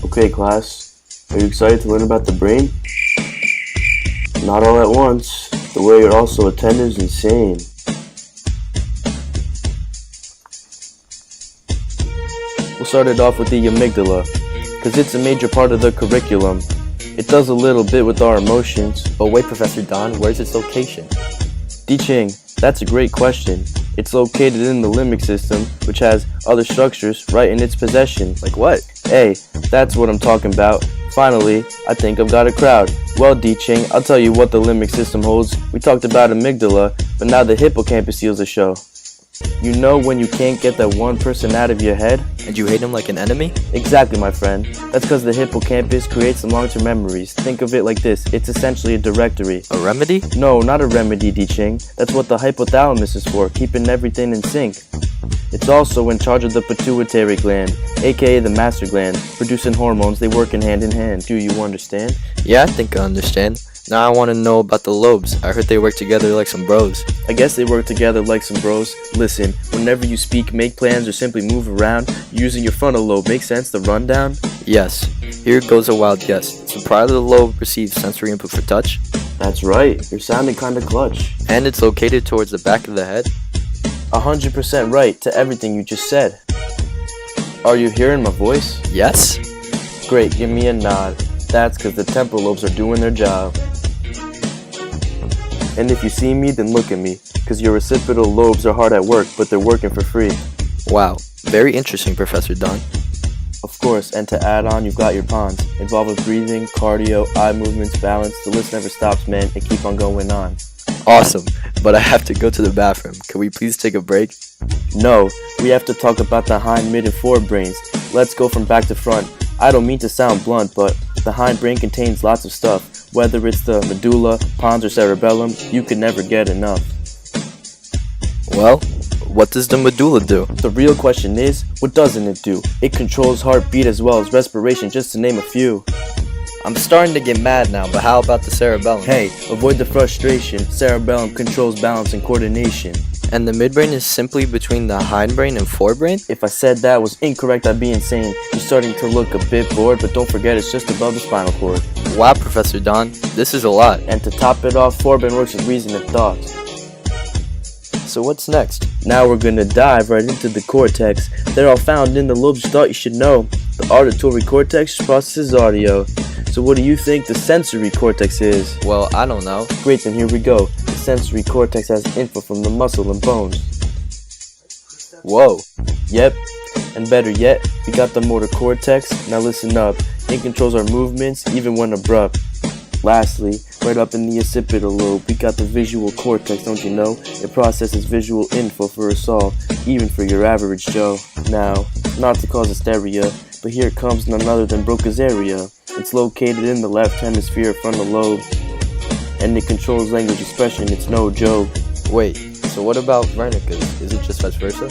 Okay, class, are you excited to learn about the brain? Not all at once. The way you're also attending is insane. We'll start it off with the amygdala, because it's a major part of the curriculum. It does a little bit with our emotions. But wait, Professor Don, where's its location? DChing, that's a great question. It's located in the limbic system, which has other structures right in its possession. Like what? Hey, that's what I'm talking about. Finally, I think I've got a crowd. Well, DChing, I'll tell you what the limbic system holds. We talked about amygdala, but now the hippocampus steals the show. You know when you can't get that one person out of your head? And you hate him like an enemy? Exactly, my friend. That's because the hippocampus creates some long-term memories. Think of it like this. It's essentially a directory. A remedy? No, not a remedy, DChing. That's what the hypothalamus is for, keeping everything in sync. It's also in charge of the pituitary gland, aka the master gland, producing hormones. They work in hand. Do you understand? Yeah, I think I understand. Now I want to know about the lobes. I heard they work together like some bros. I guess they work together like some bros. Listen, whenever you speak, make plans, or simply move around, using your frontal lobe. Make sense? The rundown? Yes. Here goes a wild guess. So parietal lobe receives sensory input for touch? That's right. You're sounding kinda clutch. And it's located towards the back of the head? 100% right to everything you just said. Are you hearing my voice? Yes? Great, give me a nod. That's because the temporal lobes are doing their job. And if you see me, then look at me, because your occipital lobes are hard at work, but they're working for free. Wow, very interesting, Professor Don. Of course, and to add on, you've got your pons, involved with breathing, cardio, eye movements, balance. The list never stops, man. It keep on going on. Awesome, but I have to go to the bathroom. Can we please take a break? No, we have to talk about the hind, mid, and forebrains. Let's go from back to front. I don't mean to sound blunt, but the hindbrain contains lots of stuff. Whether it's the medulla, pons, or cerebellum, you can never get enough. Well, what does the medulla do? The real question is, what doesn't it do? It controls heartbeat as well as respiration, just to name a few. I'm starting to get mad now, but how about the cerebellum? Hey, avoid the frustration. Cerebellum controls balance and coordination. And the midbrain is simply between the hindbrain and forebrain? If I said that was incorrect, I'd be insane. You're starting to look a bit bored, but don't forget it's just above the spinal cord. Wow, Professor Don, this is a lot. And to top it off, forebrain works with reason and thought. So what's next? Now we're gonna dive right into the cortex. They're all found in the lobes you thought you should know. The auditory cortex processes audio. So what do you think the sensory cortex is? Well, I don't know. Great, then here we go. The sensory cortex has info from the muscle and bones. Whoa. Yep, and better yet, we got the motor cortex. Now listen up. It controls our movements, even when abrupt. Lastly, right up in the occipital lobe, we got the visual cortex, don't you know? It processes visual info for us all, even for your average Joe. Now, not to cause hysteria, but here comes none other than Broca's area. It's located in the left hemisphere frontal lobe, and it controls language expression. It's no joke. Wait, so what about Wernicke's? Is it just vice versa?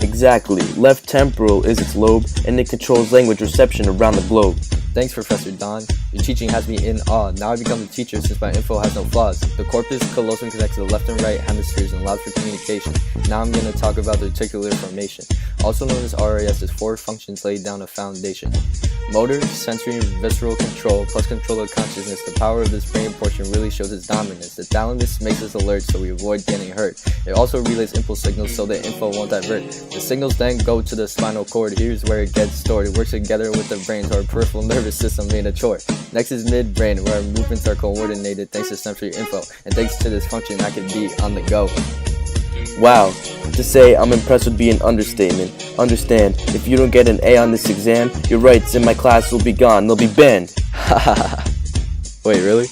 Exactly. Left temporal is its lobe, and it controls language reception around the globe. Thanks, Professor Don. Your teaching has me in awe. Now I become a teacher since my info has no flaws. The corpus callosum connects the left and right hemispheres and allows for communication. Now I'm going to talk about the reticular formation. Also known as RAS, its four functions lay down a foundation. Motor, sensory, and visceral control, plus control of consciousness. The power of this brain portion really shows its dominance. The thalamus makes us alert so we avoid getting hurt. It also relays impulse signals so the info won't divert. The signals then go to the spinal cord. Here's where it gets stored. It works together with the brain, so our peripheral nervous system made a chore. Next is midbrain, where our movements are coordinated thanks to sensory info. And thanks to this function, I can be on the go. Wow, to say I'm impressed would be an understatement. Understand, if you don't get an A on this exam, your rights in my class will be gone. They'll be banned. Wait, really?